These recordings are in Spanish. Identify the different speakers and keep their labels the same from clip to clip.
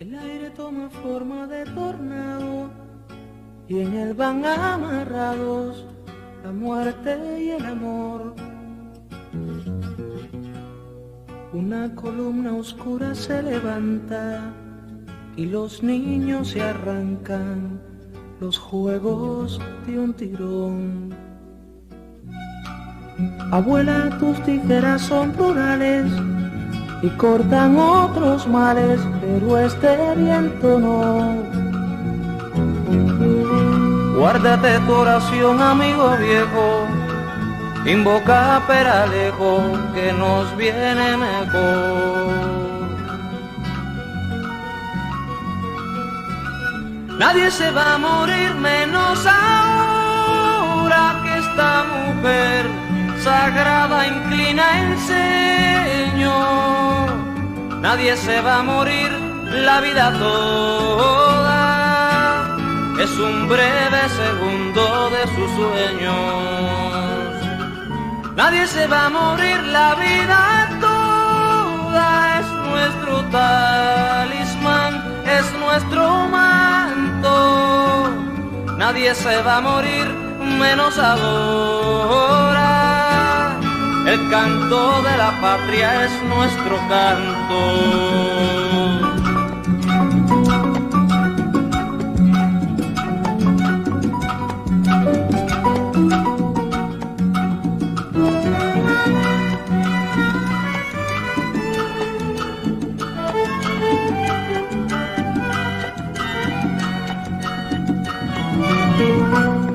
Speaker 1: El aire toma forma de tornado y en él van amarrados la muerte y el amor. Una columna oscura se levanta y los niños se arrancan los juegos de un tirón. Abuela, tus tijeras son plurales y cortan otros males, pero este viento no. Guárdate tu oración, amigo viejo, invoca a Peralejo, que nos viene mejor. Nadie se va a morir menos ahora que esta mujer sagrada inclina el ceño. Nadie se va a morir la vida toda, es un breve segundo de sus sueños. Nadie se va a morir la vida toda, es nuestro talismán, es nuestro manto. Nadie se va a morir menos ahora. El canto de la patria es nuestro canto.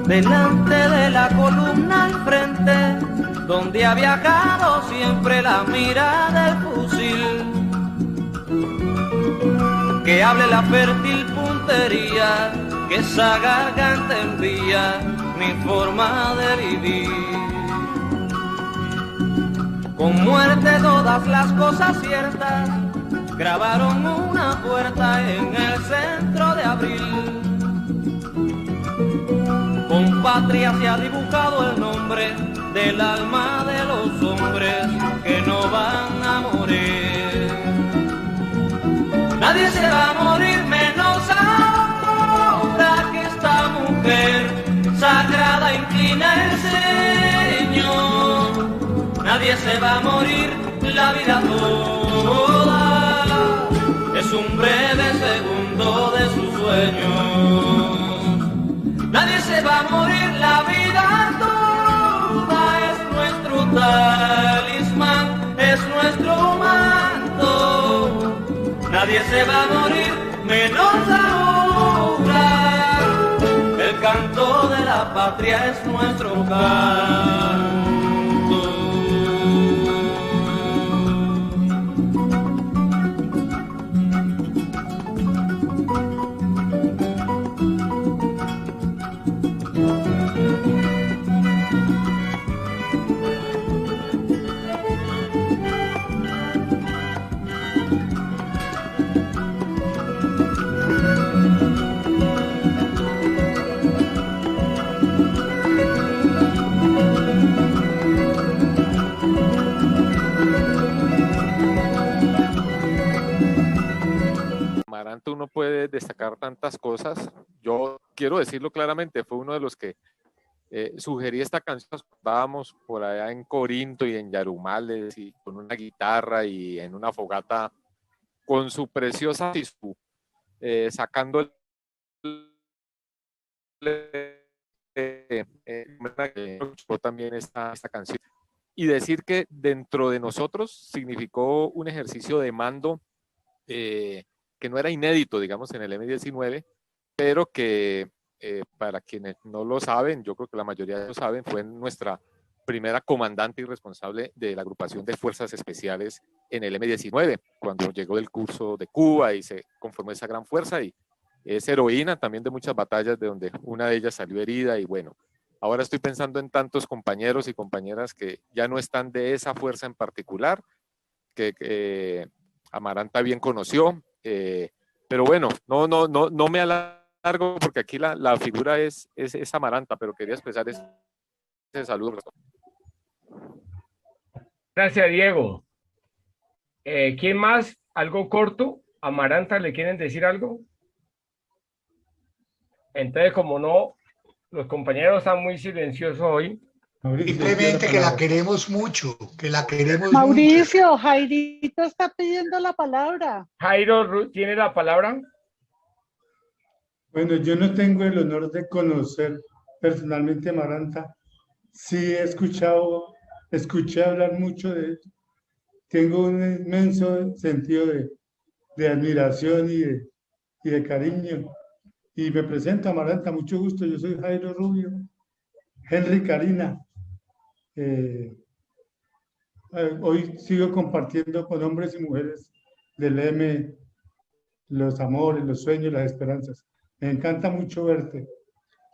Speaker 1: Delante de la columna al frente, donde ha viajado siempre la mira del fusil, que hable la fértil puntería, que esa garganta envía mi forma de vivir. Con muerte todas las cosas ciertas grabaron una puerta en el centro de abril. Con patria se ha dibujado el nombre del alma de los hombres que no van a morir. Nadie se va a morir menos ahora que esta mujer sagrada inclina el ceño. Nadie se va a morir la vida toda, es un breve segundo de sus sueños. Nadie se va a morir la vida toda, es nuestro talismán, es nuestro manto. Nadie se va a morir menos ahora. El canto de la patria es nuestro canto.
Speaker 2: Uno puede destacar tantas cosas. Yo quiero decirlo claramente, fue uno de los que sugerí esta canción. Estábamos por allá en Corinto y en Yarumales y con una guitarra y en una fogata con su preciosa Sisu, sacando también esta canción. Y decir que dentro de nosotros significó un ejercicio de mando que no era inédito, digamos, en el M19, pero que para quienes no lo saben, yo creo que la mayoría lo saben, fue nuestra primera comandante y responsable de la agrupación de fuerzas especiales en el M19, cuando llegó del curso de Cuba y se conformó esa gran fuerza, y es heroína también de muchas batallas, de donde una de ellas salió herida. Y bueno, ahora estoy pensando en tantos compañeros y compañeras que ya no están de esa fuerza en particular, que Amaranta bien conoció, pero bueno, no me alargo porque aquí la figura es Amaranta, pero quería expresar ese saludo.
Speaker 3: Gracias, Diego. ¿Quién más? ¿Algo corto? Amaranta, ¿le quieren decir algo? Entonces, como no, los compañeros están muy silenciosos hoy.
Speaker 4: Simplemente que la queremos mucho, que la queremos
Speaker 5: Mauricio,
Speaker 4: mucho.
Speaker 5: Jairito está pidiendo la palabra.
Speaker 3: Jairo, ¿tiene la palabra?
Speaker 6: Bueno, yo no tengo el honor de conocer personalmente a Amaranta. Sí escuché hablar mucho de él. Tengo un inmenso sentido de admiración y de cariño. Y me presento a Amaranta, mucho gusto. Yo soy Jairo Rubio, Henry Karina. Hoy sigo compartiendo con hombres y mujeres del M los amores, los sueños, las esperanzas. Me encanta mucho verte.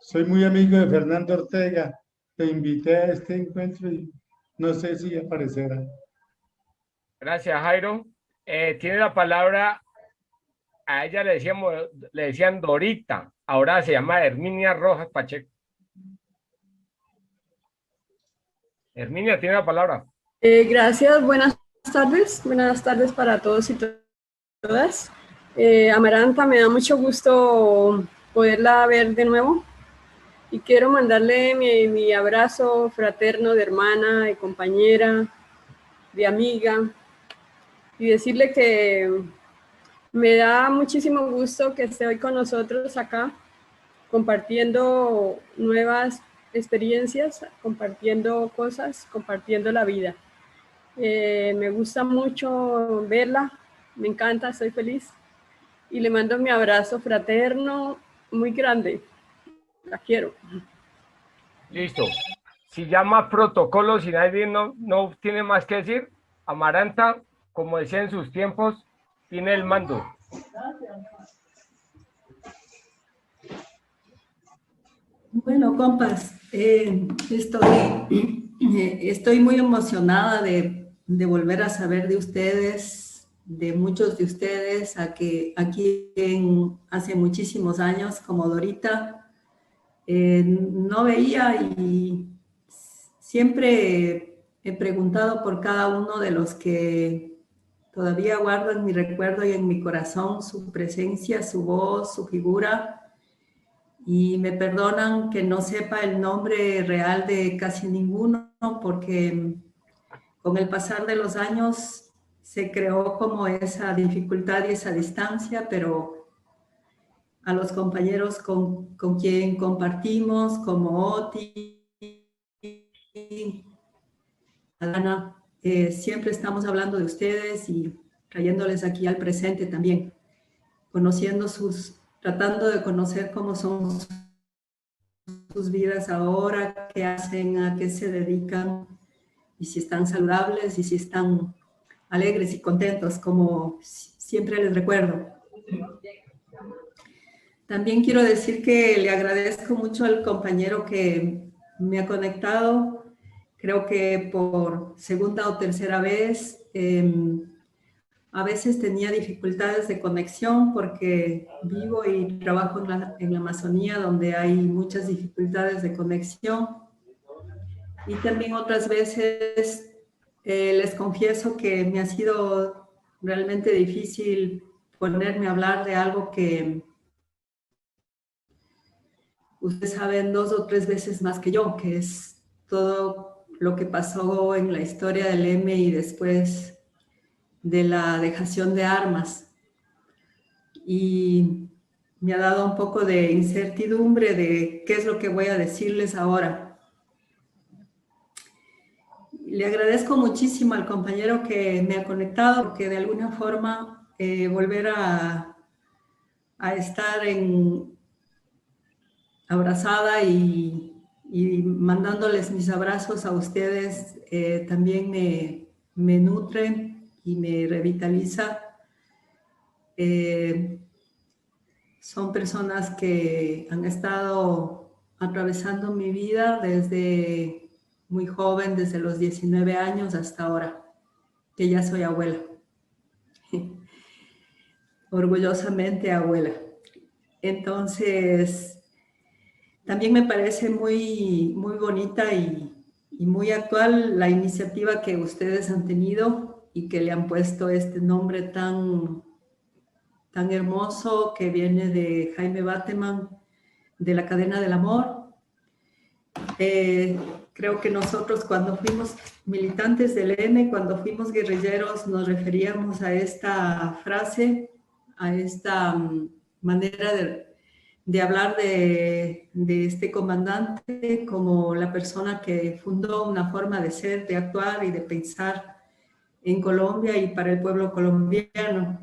Speaker 6: Soy muy amigo de Fernando Ortega. Te invité a este encuentro y no sé si aparecerá.
Speaker 3: Gracias, Jairo. Tiene la palabra, a ella le decían Dorita, ahora se llama Herminia Rojas Pacheco. Herminia, tiene la palabra.
Speaker 7: Gracias, buenas tardes para todos y todas. Amaranta, me da mucho gusto poderla ver de nuevo y quiero mandarle mi abrazo fraterno de hermana, de compañera, de amiga y decirle que me da muchísimo gusto que esté hoy con nosotros acá compartiendo nuevas experiencias, compartiendo cosas, compartiendo la vida. Me gusta mucho verla, me encanta, estoy feliz y le mando mi abrazo fraterno muy grande. La quiero.
Speaker 3: Listo. Si llama protocolo, si nadie no tiene más que decir, Amaranta, como decía en sus tiempos, tiene el mando.
Speaker 8: Bueno, compas, estoy muy emocionada de volver a saber de ustedes, de muchos de ustedes, aquí hace muchísimos años, como Dorita, no veía y siempre he preguntado por cada uno de los que todavía guardo en mi recuerdo y en mi corazón su presencia, su voz, su figura. Y me perdonan que no sepa el nombre real de casi ninguno, porque con el pasar de los años se creó como esa dificultad y esa distancia, pero a los compañeros con quien compartimos, como Oti, Adana, siempre estamos hablando de ustedes y trayéndoles aquí al presente también, tratando de conocer cómo son sus vidas ahora, qué hacen, a qué se dedican, y si están saludables y si están alegres y contentos, como siempre les recuerdo. También quiero decir que le agradezco mucho al compañero que me ha conectado, creo que por segunda o tercera vez. A veces tenía dificultades de conexión porque vivo y trabajo en la Amazonía, donde hay muchas dificultades de conexión. Y también otras veces les confieso que me ha sido realmente difícil ponerme a hablar de algo que ustedes saben 2 o 3 veces más que yo, que es todo lo que pasó en la historia del M y después de la dejación de armas, y me ha dado un poco de incertidumbre de qué es lo que voy a decirles ahora. Le agradezco muchísimo al compañero que me ha conectado, porque de alguna forma volver a estar abrazada y mandándoles mis abrazos a ustedes también me nutre y me revitaliza. Son personas que han estado atravesando mi vida desde muy joven, desde los 19 años hasta ahora, que ya soy abuela. Orgullosamente abuela. Entonces, también me parece muy, muy bonita y muy actual la iniciativa que ustedes han tenido y que le han puesto este nombre tan tan hermoso que viene de Jaime Bateman, de La cadena del amor. Creo que nosotros cuando fuimos militantes del M, cuando fuimos guerrilleros, nos referíamos a esta frase, a esta manera de hablar de este comandante como la persona que fundó una forma de ser, de actuar y de pensar en Colombia y para el pueblo colombiano.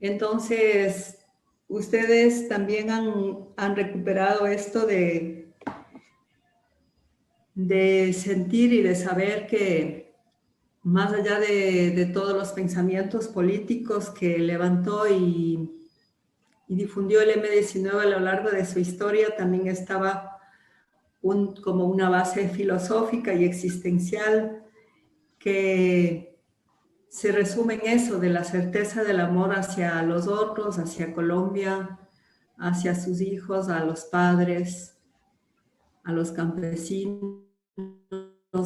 Speaker 8: Entonces, ustedes también han recuperado esto de sentir y de saber que más allá de todos los pensamientos políticos que levantó y difundió el M-19 a lo largo de su historia, también estaba como una base filosófica y existencial que se resume en eso, de la certeza del amor hacia los otros, hacia Colombia, hacia sus hijos, a los padres, a los campesinos,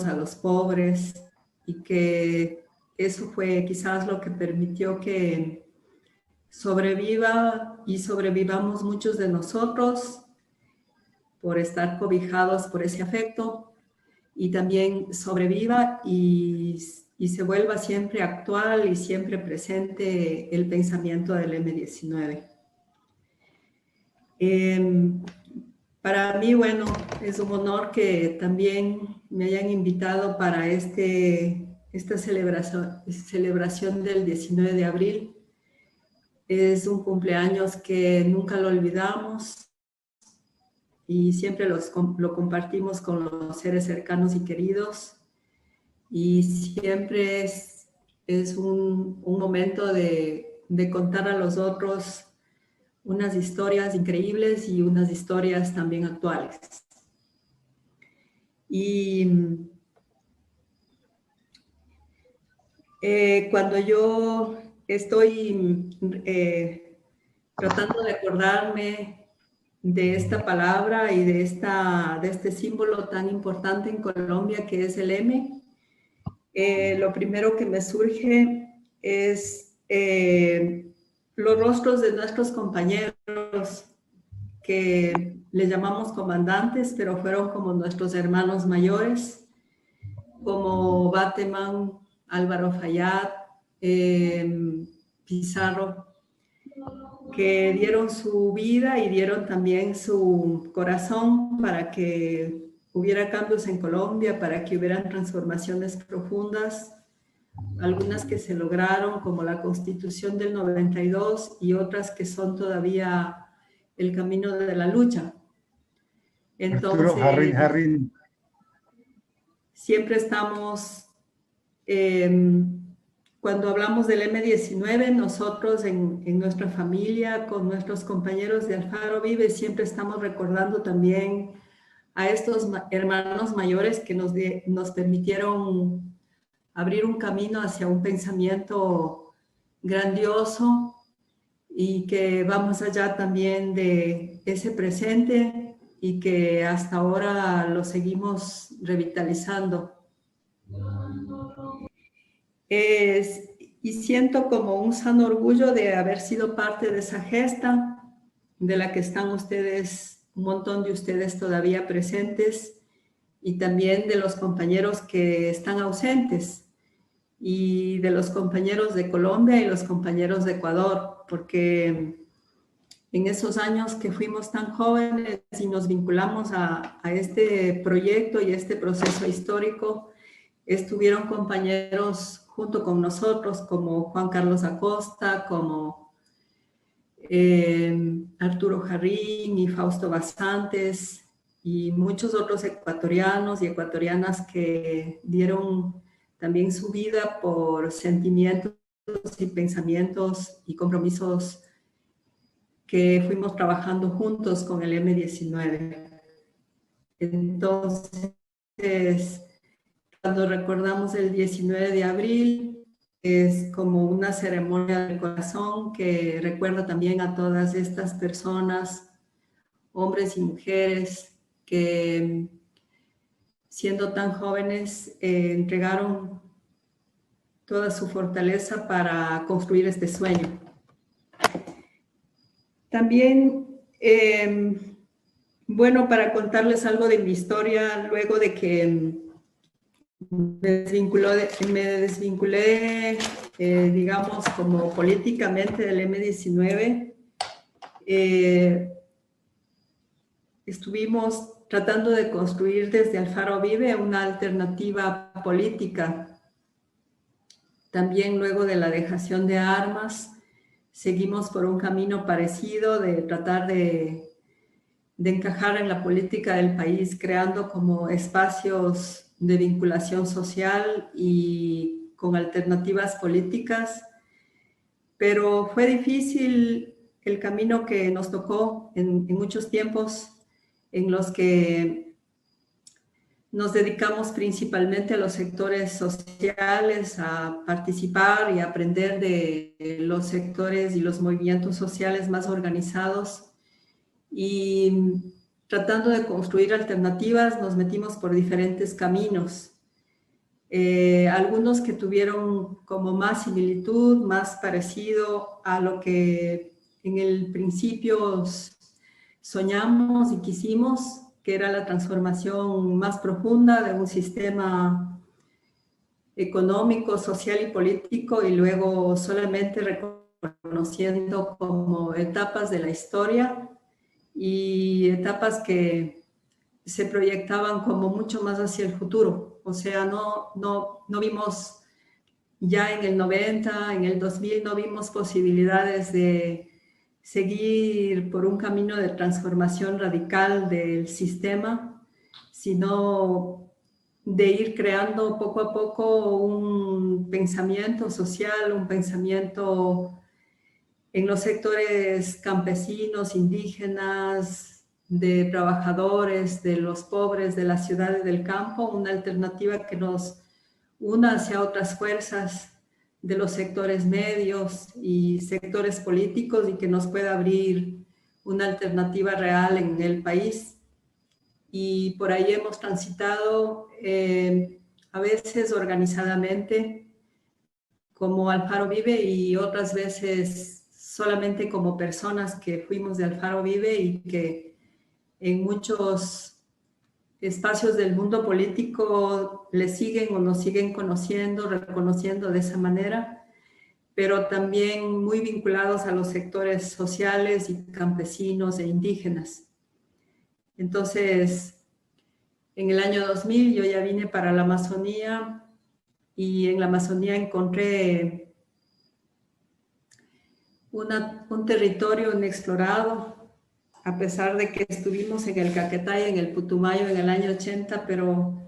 Speaker 8: a los pobres, y que eso fue quizás lo que permitió que sobreviva y sobrevivamos muchos de nosotros por estar cobijados por ese afecto, y también sobreviva y se vuelva siempre actual y siempre presente el pensamiento del M-19. Para mí, bueno, es un honor que también me hayan invitado para esta celebración del 19 de abril. Es un cumpleaños que nunca lo olvidamos y siempre lo compartimos con los seres cercanos y queridos. Y siempre es un momento de contar a los otros unas historias increíbles y unas historias también actuales. Y cuando yo estoy tratando de acordarme de esta palabra y de este símbolo tan importante en Colombia que es el M, lo primero que me surge es los rostros de nuestros compañeros que le llamamos comandantes, pero fueron como nuestros hermanos mayores, como Bateman, Álvaro Fayad, Pizarro, que dieron su vida y dieron también su corazón para que hubiera cambios en Colombia, para que hubieran transformaciones profundas, algunas que se lograron como la Constitución del 92 y otras que son todavía el camino de la lucha. Entonces,
Speaker 6: Arturo Jarrín.
Speaker 8: Siempre estamos, cuando hablamos del M-19, nosotros en nuestra familia, con nuestros compañeros de Alfaro Vive, siempre estamos recordando también a estos hermanos mayores que nos permitieron abrir un camino hacia un pensamiento grandioso y que va más allá también de ese presente y que hasta ahora lo seguimos revitalizando. Y siento como un sano orgullo de haber sido parte de esa gesta, de la que están ustedes, un montón de ustedes todavía presentes, y también de los compañeros que están ausentes, y de los compañeros de Colombia y los compañeros de Ecuador, porque en esos años que fuimos tan jóvenes y nos vinculamos a este proyecto y este proceso histórico, estuvieron compañeros junto con nosotros como Juan Carlos Acosta, como Arturo Jarrín y Fausto Basantes y muchos otros ecuatorianos y ecuatorianas que dieron también su vida por sentimientos y pensamientos y compromisos que fuimos trabajando juntos con el M-19. Entonces, cuando recordamos el 19 de abril, es como una ceremonia del corazón que recuerda también a todas estas personas, hombres y mujeres, que siendo tan jóvenes entregaron toda su fortaleza para construir este sueño. También, bueno, para contarles algo de mi historia, luego de que me desvinculé, digamos, como políticamente del M-19, estuvimos tratando de construir desde Alfaro Vive una alternativa política. También luego de la dejación de armas, seguimos por un camino parecido de tratar de encajar en la política del país, creando como espacios de vinculación social y con alternativas políticas. Pero fue difícil el camino que nos tocó en muchos tiempos en los que nos dedicamos principalmente a los sectores sociales, a participar y aprender de los sectores y los movimientos sociales más organizados. Y tratando de construir alternativas, nos metimos por diferentes caminos. Algunos que tuvieron como más similitud, más parecido a lo que en el principio soñamos y quisimos, que era la transformación más profunda de un sistema económico, social y político, y luego solamente reconociendo como etapas de la historia y etapas que se proyectaban como mucho más hacia el futuro. O sea, no vimos ya en el 90, en el 2000, no vimos posibilidades de seguir por un camino de transformación radical del sistema, sino de ir creando poco a poco un pensamiento social, un pensamiento en los sectores campesinos, indígenas, de trabajadores, de los pobres, de las ciudades del campo, una alternativa que nos una hacia otras fuerzas de los sectores medios y sectores políticos y que nos pueda abrir una alternativa real en el país. Y por ahí hemos transitado a veces organizadamente como Alfaro Vive y otras veces solamente como personas que fuimos de Alfaro Vive y que en muchos espacios del mundo político le siguen o nos siguen conociendo, reconociendo de esa manera, pero también muy vinculados a los sectores sociales y campesinos e indígenas. Entonces, en el año 2000 yo ya vine para la Amazonía y en la Amazonía encontré un territorio inexplorado, a pesar de que estuvimos en el Caquetá y en el Putumayo en el año 80, pero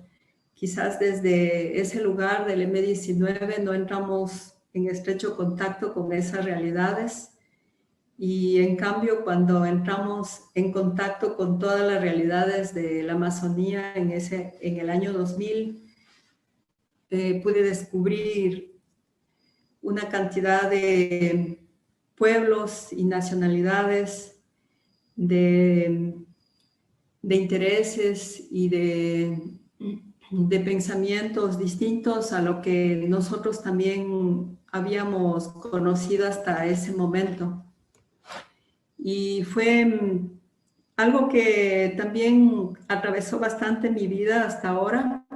Speaker 8: quizás desde ese lugar del M-19 no entramos en estrecho contacto con esas realidades. Y en cambio, cuando entramos en contacto con todas las realidades de la Amazonía en el año 2000, pude descubrir una cantidad de pueblos y nacionalidades, de intereses y de pensamientos distintos a lo que nosotros también habíamos conocido hasta ese momento. Y fue algo que también atravesó bastante mi vida hasta ahora,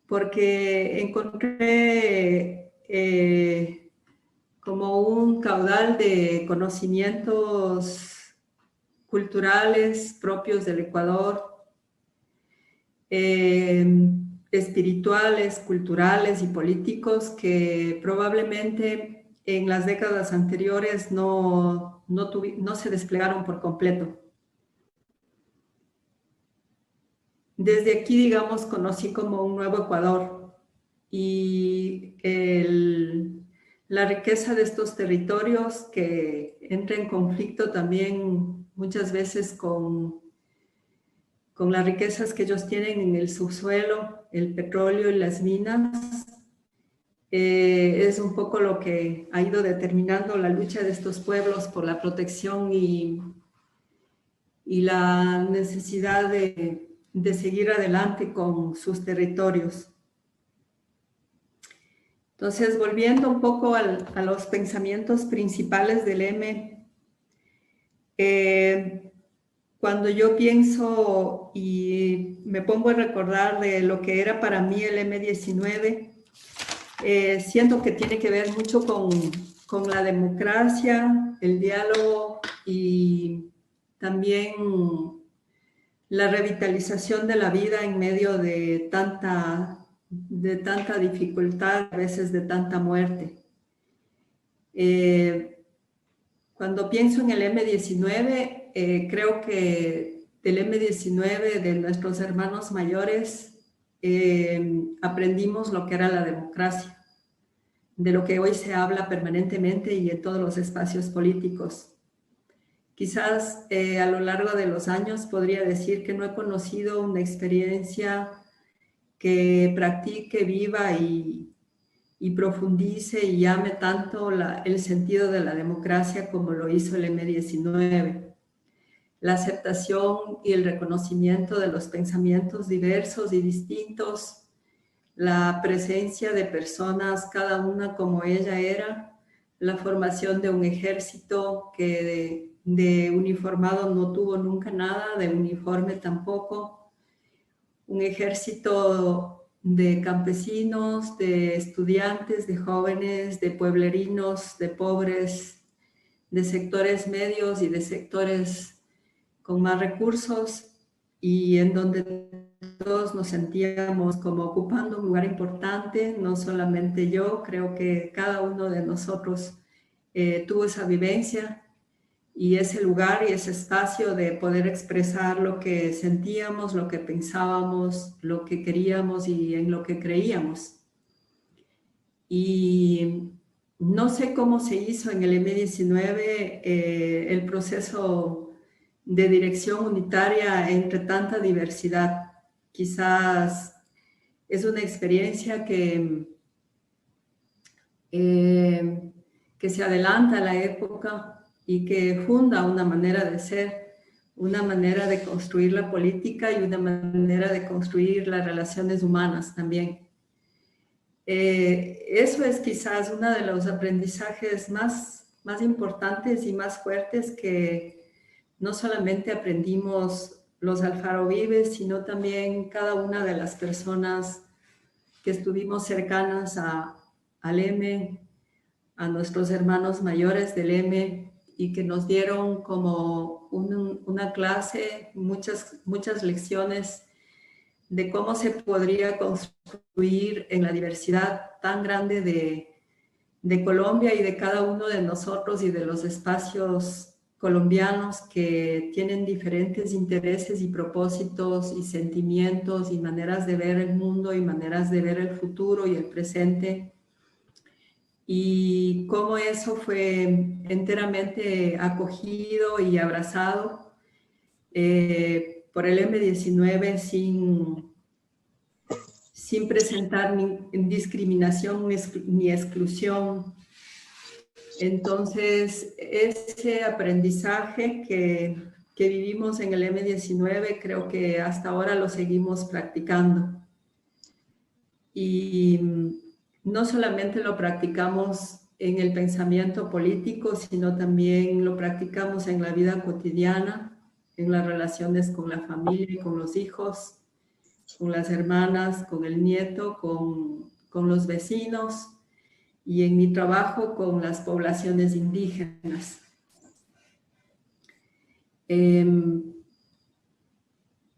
Speaker 8: porque encontré como un caudal de conocimientos culturales propios del Ecuador, espirituales, culturales y políticos que probablemente en las décadas anteriores no se desplegaron por completo. Desde aquí, digamos, conocí como un nuevo Ecuador y la riqueza de estos territorios que entra en conflicto también muchas veces con las riquezas que ellos tienen en el subsuelo, el petróleo y las minas, es un poco lo que ha ido determinando la lucha de estos pueblos por la protección y la necesidad de seguir adelante con sus territorios. Entonces, volviendo un poco a los pensamientos principales del M, cuando yo pienso y me pongo a recordar de lo que era para mí el M19, siento que tiene que ver mucho con la democracia, el diálogo y también la revitalización de la vida en medio de tanta dificultad, a veces de tanta muerte. Cuando pienso en el M19, creo que del M19, de nuestros hermanos mayores, aprendimos lo que era la democracia, de lo que hoy se habla permanentemente y en todos los espacios políticos. Quizás a lo largo de los años podría decir que no he conocido una experiencia que practique, viva y profundice y ame tanto el sentido de la democracia como lo hizo el M19. La aceptación y el reconocimiento de los pensamientos diversos y distintos, la presencia de personas, cada una como ella era, la formación de un ejército que de uniformado no tuvo nunca nada, de uniforme tampoco, un ejército de campesinos, de estudiantes, de jóvenes, de pueblerinos, de pobres, de sectores medios y de sectores con más recursos, y en donde todos nos sentíamos como ocupando un lugar importante, no solamente yo, creo que cada uno de nosotros tuvo esa vivencia y ese lugar y ese espacio de poder expresar lo que sentíamos, lo que pensábamos, lo que queríamos y en lo que creíamos. Y no sé cómo se hizo en el M19 el proceso de dirección unitaria entre tanta diversidad. Quizás es una experiencia que se adelanta a la época y que funda una manera de ser, una manera de construir la política y una manera de construir las relaciones humanas también. Eso es quizás uno de los aprendizajes más importantes y más fuertes que no solamente aprendimos los Alfaro Vives, sino también cada una de las personas que estuvimos cercanas al M, a nuestros hermanos mayores del M, y que nos dieron como una clase, muchas lecciones de cómo se podría construir en la diversidad tan grande de Colombia y de cada uno de nosotros y de los espacios colombianos que tienen diferentes intereses y propósitos y sentimientos y maneras de ver el mundo y maneras de ver el futuro y el presente. Y cómo eso fue enteramente acogido y abrazado por el M19 sin presentar ni discriminación ni exclusión. Entonces, ese aprendizaje que vivimos en el M19, creo que hasta ahora lo seguimos practicando. Y no solamente lo practicamos en el pensamiento político, sino también lo practicamos en la vida cotidiana, en las relaciones con la familia, con los hijos, con las hermanas, con el nieto, con los vecinos y en mi trabajo con las poblaciones indígenas.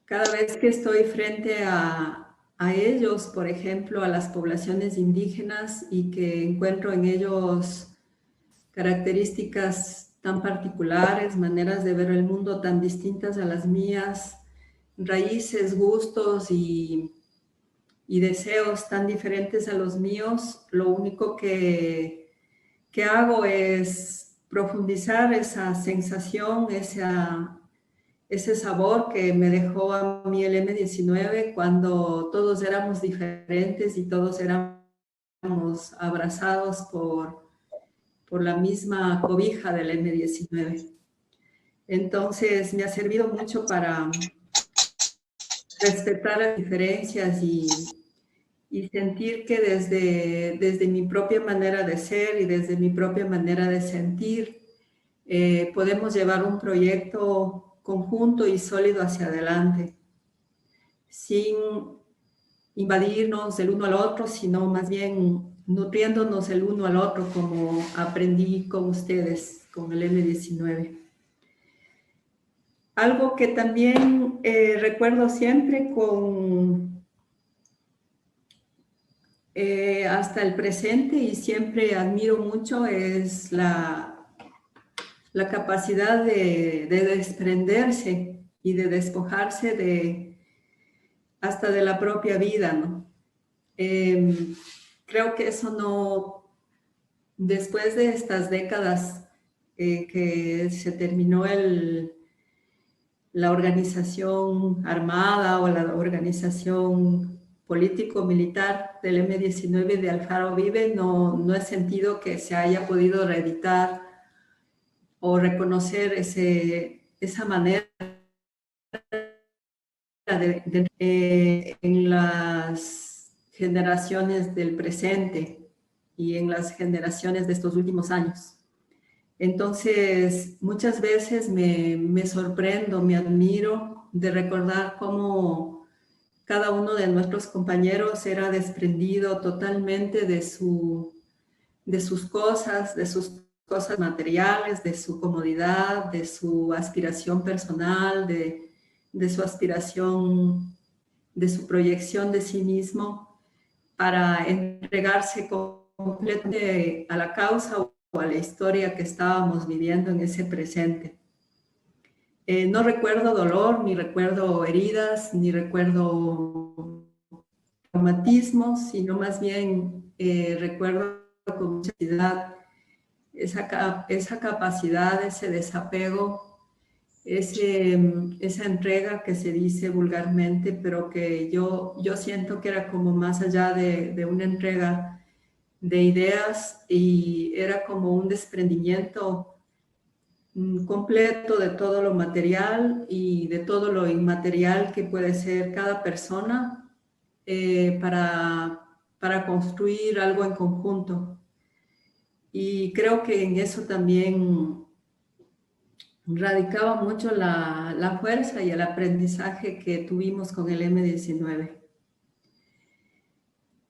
Speaker 8: Cada vez que estoy frente a ellos, por ejemplo, a las poblaciones indígenas, y que encuentro en ellos características tan particulares, maneras de ver el mundo tan distintas a las mías, raíces, gustos y deseos tan diferentes a los míos, lo único que hago es profundizar esa sensación, ese sabor que me dejó a mí el M19 cuando todos éramos diferentes y todos éramos abrazados por la misma cobija del M19. Entonces me ha servido mucho para respetar las diferencias y y sentir que desde mi propia manera de ser y desde mi propia manera de sentir, podemos llevar un proyecto conjunto y sólido hacia adelante, sin invadirnos el uno al otro, sino más bien nutriéndonos el uno al otro, como aprendí con ustedes, con el M19. Algo que también recuerdo siempre hasta el presente y siempre admiro mucho es la capacidad de desprenderse y de despojarse hasta de la propia vida, ¿no? Creo que eso no, después de estas décadas que se terminó la organización armada o la organización político-militar del M19 de Alfaro Vive, no he sentido que se haya podido reeditar o reconocer esa manera en las generaciones del presente y en las generaciones de estos últimos años. Entonces, muchas veces me sorprendo, me admiro de recordar cómo cada uno de nuestros compañeros era desprendido totalmente de sus cosas materiales, de su comodidad, de su aspiración personal, de su aspiración, de su proyección de sí mismo, para entregarse completamente a la causa o a la historia que estábamos viviendo en ese presente. No recuerdo dolor, ni recuerdo heridas, ni recuerdo traumatismos, sino más bien recuerdo con mucha claridad esa capacidad, ese desapego, esa entrega que se dice vulgarmente, pero que yo siento que era como más allá de una entrega de ideas, y era como un desprendimiento completo de todo lo material y de todo lo inmaterial que puede ser cada persona para construir algo en conjunto. Y creo que en eso también radicaba mucho la fuerza y el aprendizaje que tuvimos con el M19.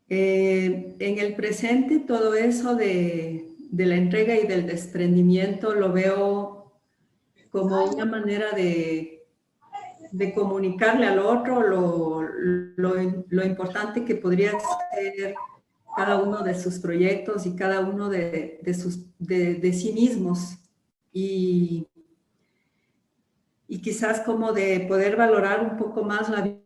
Speaker 8: En el presente, todo eso de la entrega y del desprendimiento lo veo como una manera de comunicarle al otro lo importante que podría ser cada uno de sus proyectos y cada uno de sí mismos, y quizás como de poder valorar un poco más la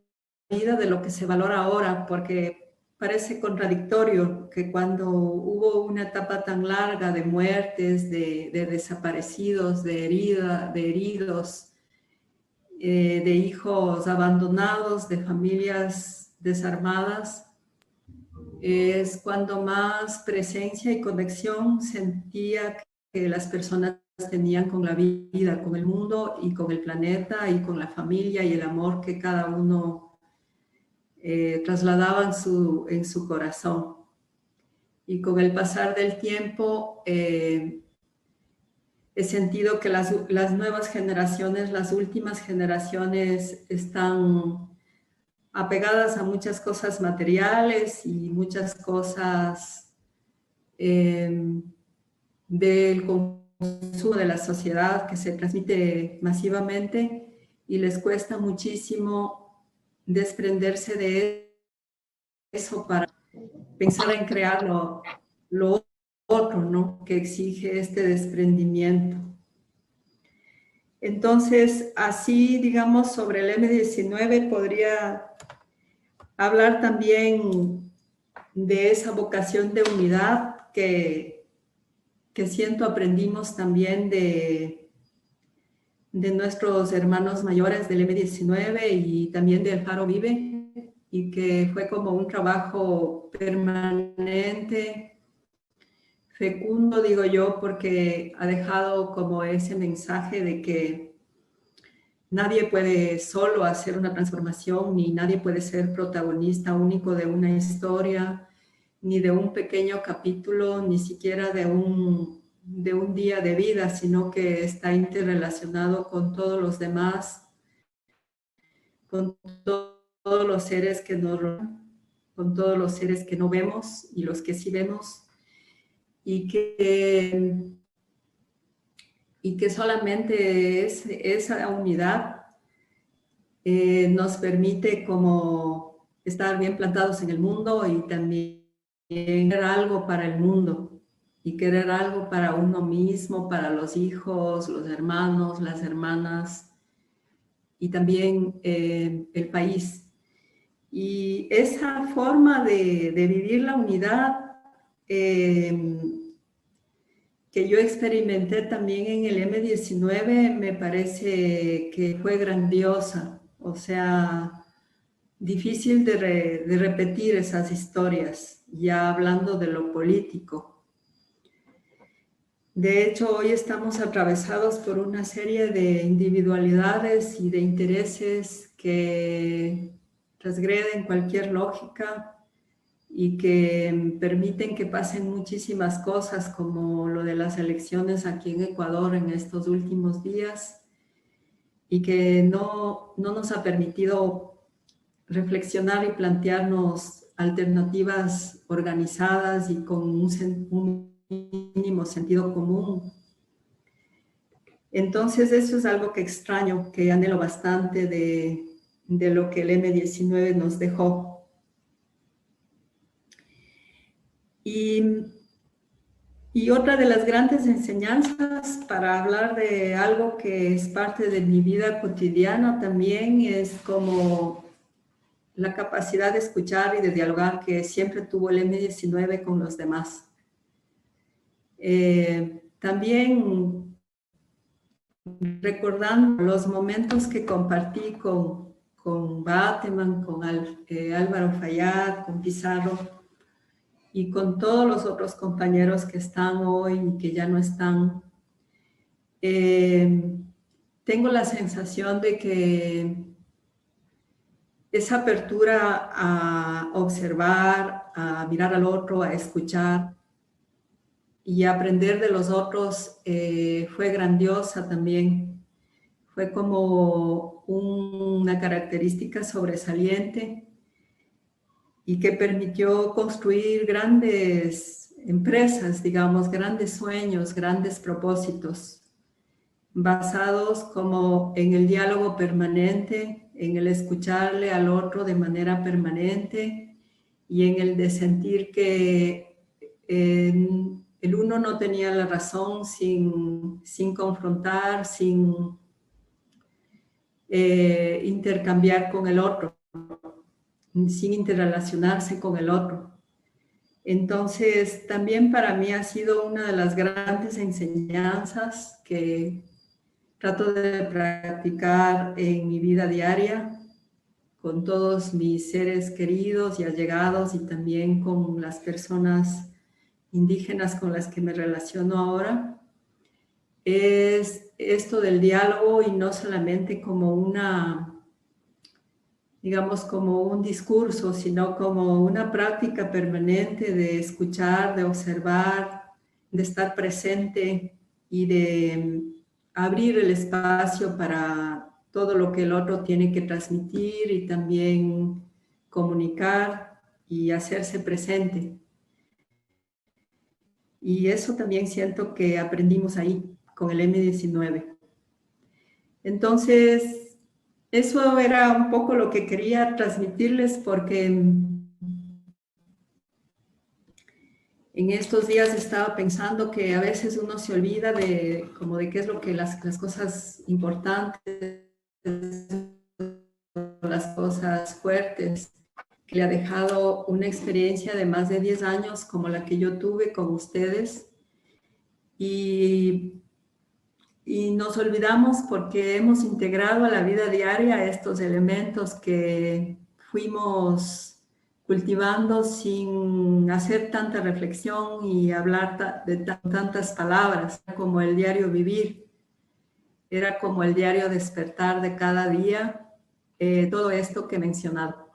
Speaker 8: vida de lo que se valora ahora, porque parece contradictorio que cuando hubo una etapa tan larga de muertes, de desaparecidos, de heridos, de hijos abandonados, de familias desarmadas, es cuando más presencia y conexión sentía que las personas tenían con la vida, con el mundo y con el planeta y con la familia y el amor que cada uno trasladaban en su corazón. Y con el pasar del tiempo he sentido que las nuevas generaciones, las últimas generaciones, están apegadas a muchas cosas materiales y muchas cosas del consumo de la sociedad que se transmite masivamente, y les cuesta muchísimo desprenderse de eso para pensar en crear lo otro, ¿no? Que exige este desprendimiento. Entonces, así, digamos, sobre el M19 podría hablar también de esa vocación de unidad que siento aprendimos también de nuestros hermanos mayores del M19 y también de Alfaro Vive, y que fue como un trabajo permanente, fecundo, digo yo, porque ha dejado como ese mensaje de que nadie puede solo hacer una transformación, ni nadie puede ser protagonista único de una historia, ni de un pequeño capítulo, ni siquiera de un día de vida, sino que está interrelacionado con todos los demás, con todos los seres que nos rodean, con todos los seres que no vemos y los que sí vemos, y que solamente esa unidad nos permite como estar bien plantados en el mundo y también querer algo para el mundo y querer algo para uno mismo, para los hijos, los hermanos, las hermanas y también el país. Y esa forma de vivir la unidad que yo experimenté también en el M19 me parece que fue grandiosa, o sea, difícil de repetir esas historias, ya hablando de lo político. De hecho, hoy estamos atravesados por una serie de individualidades y de intereses que transgreden cualquier lógica y que permiten que pasen muchísimas cosas, como lo de las elecciones aquí en Ecuador en estos últimos días, y que no nos ha permitido reflexionar y plantearnos alternativas organizadas y con un mínimo sentido común. Entonces eso es algo que extraño, que anhelo bastante de lo que el M19 nos dejó. Y otra de las grandes enseñanzas, para hablar de algo que es parte de mi vida cotidiana también, es como la capacidad de escuchar y de dialogar que siempre tuvo el M19 con los demás. También recordando los momentos que compartí con Bateman, con Álvaro Fayad, con Pizarro, y con todos los otros compañeros que están hoy y que ya no están, tengo la sensación de que esa apertura a observar, a mirar al otro, a escuchar y a aprender de los otros fue grandiosa también. Fue como una característica sobresaliente y que permitió construir grandes empresas, digamos, grandes sueños, grandes propósitos, basados como en el diálogo permanente, en el escucharle al otro de manera permanente y en el de sentir que el uno no tenía la razón sin confrontar, sin intercambiar con el otro, sin interrelacionarse con el otro. Entonces, también para mí ha sido una de las grandes enseñanzas que trato de practicar en mi vida diaria con todos mis seres queridos y allegados y también con las personas indígenas con las que me relaciono ahora. Es esto del diálogo y no solamente como digamos, como un discurso, sino como una práctica permanente de escuchar, de observar, de estar presente y de abrir el espacio para todo lo que el otro tiene que transmitir y también comunicar y hacerse presente. Y eso también siento que aprendimos ahí con el M19. Entonces, eso era un poco lo que quería transmitirles porque en estos días estaba pensando que a veces uno se olvida de qué es lo que las cosas importantes, las cosas fuertes, que le ha dejado una experiencia de más de 10 años como la que yo tuve con ustedes. Y nos olvidamos porque hemos integrado a la vida diaria estos elementos que fuimos cultivando sin hacer tanta reflexión y hablar de tantas palabras como el diario vivir. era como el diario despertar de cada día, todo esto que he mencionado.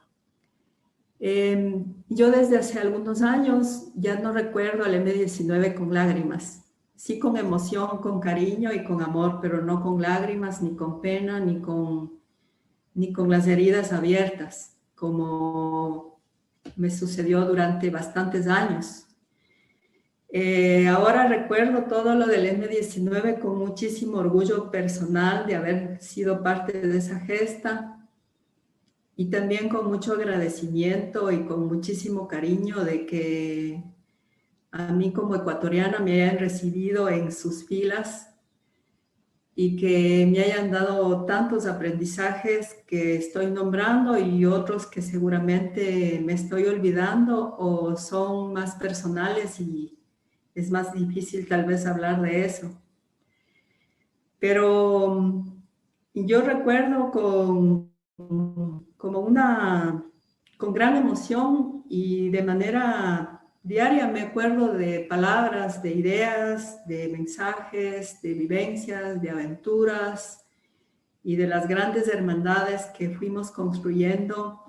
Speaker 8: Yo desde hace algunos años ya no recuerdo al M19 con lágrimas, sí con emoción, con cariño y con amor, pero no con lágrimas, ni con pena, ni con las heridas abiertas, como me sucedió durante bastantes años. Ahora recuerdo todo lo del M19 con muchísimo orgullo personal de haber sido parte de esa gesta y también con mucho agradecimiento y con muchísimo cariño de que a mí como ecuatoriana me hayan recibido en sus filas y que me hayan dado tantos aprendizajes que estoy nombrando y otros que seguramente me estoy olvidando o son más personales y es más difícil tal vez hablar de eso. Pero yo recuerdo con gran emoción y de manera diaria me acuerdo de palabras, de ideas, de mensajes, de vivencias, de aventuras y de las grandes hermandades que fuimos construyendo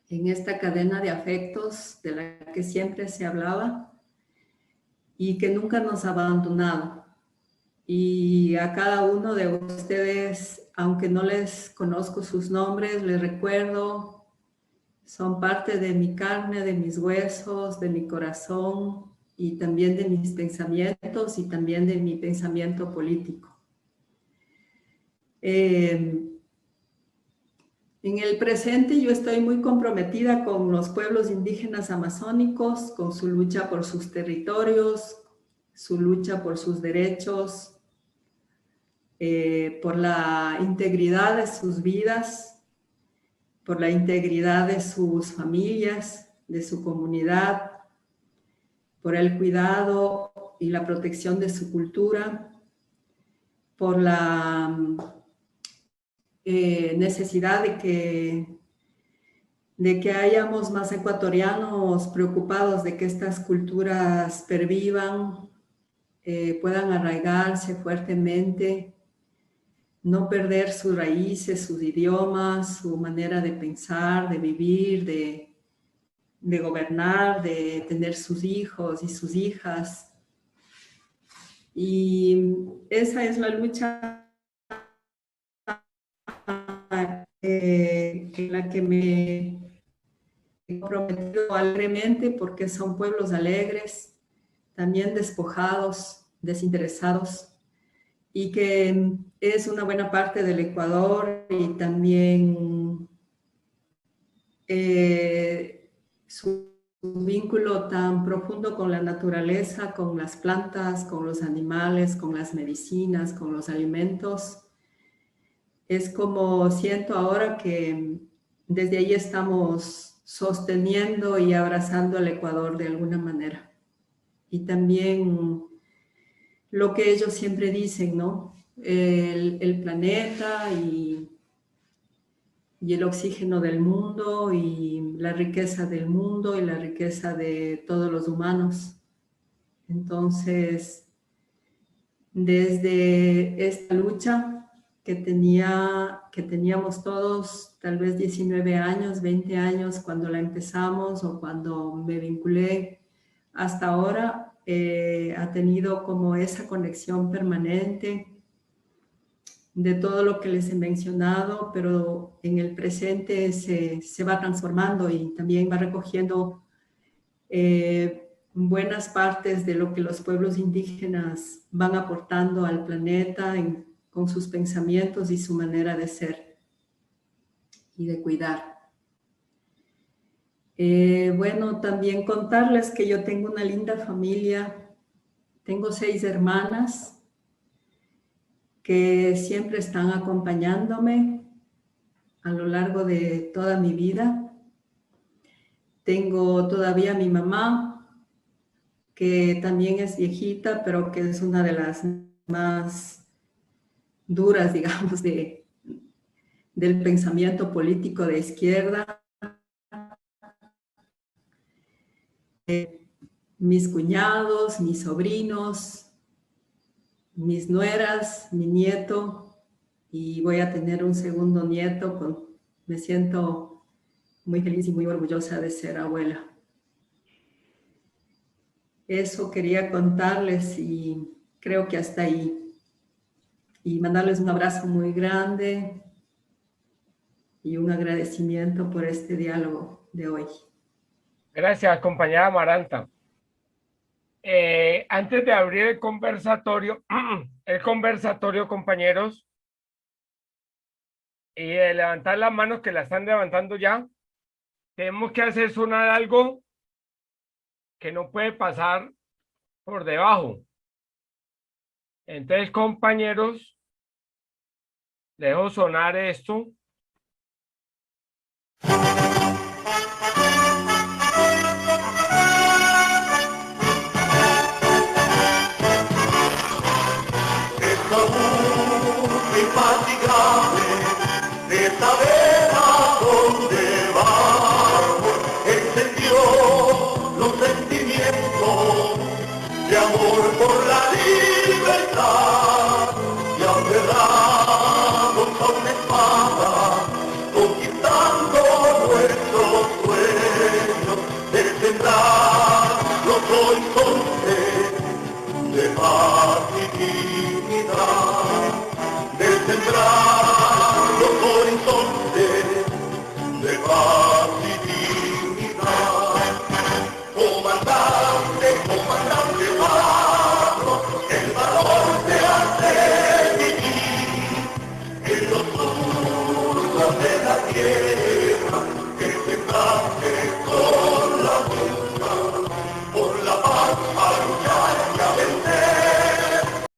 Speaker 8: en esta cadena de afectos de la que siempre se hablaba y que nunca nos ha abandonado. Y a cada uno de ustedes, aunque no les conozco sus nombres, les recuerdo, son parte de mi carne, de mis huesos, de mi corazón y también de mis pensamientos y también de mi pensamiento político. En el presente yo estoy muy comprometida con los pueblos indígenas amazónicos, con su lucha por sus territorios, su lucha por sus derechos, por la integridad de sus vidas, por la integridad de sus familias, de su comunidad, por el cuidado y la protección de su cultura, por la necesidad de que hayamos más ecuatorianos preocupados de que estas culturas pervivan, puedan arraigarse fuertemente, no perder sus raíces, sus idiomas, su manera de pensar, de vivir, de gobernar, de tener sus hijos y sus hijas. Y esa es la lucha en la que me he comprometido alegremente porque son pueblos alegres, también despojados, desinteresados, y que es una buena parte del Ecuador y también su vínculo tan profundo con la naturaleza, con las plantas, con los animales, con las medicinas, con los alimentos. Es como siento ahora que desde ahí estamos sosteniendo y abrazando al Ecuador de alguna manera. Y también lo que ellos siempre dicen, ¿no? El planeta y el oxígeno del mundo y la riqueza del mundo y la riqueza de todos los humanos. Entonces, desde esta lucha que teníamos todos, tal vez 19 años, 20 años cuando la empezamos o cuando me vinculé hasta ahora, ha tenido como esa conexión permanente de todo lo que les he mencionado, pero en el presente se va transformando y también va recogiendo buenas partes de lo que los pueblos indígenas van aportando al planeta con sus pensamientos y su manera de ser y de cuidar. Bueno, también contarles que yo tengo una linda familia. Tengo 6 hermanas que siempre están acompañándome a lo largo de toda mi vida. Tengo todavía a mi mamá, que también es viejita, pero que es una de las más duras, digamos, del pensamiento político de izquierda. Mis cuñados, mis sobrinos, mis nueras, mi nieto, y voy a tener un segundo nieto. Me siento muy feliz y muy orgullosa de ser abuela. Eso quería contarles y creo que hasta ahí. Y mandarles un abrazo muy grande y un agradecimiento por este diálogo de hoy.
Speaker 3: Gracias, compañera Amaranta. Antes de abrir el conversatorio, compañeros, y de levantar las manos que la están levantando ya, tenemos que hacer sonar algo que no puede pasar por debajo. Entonces, compañeros, dejo sonar esto.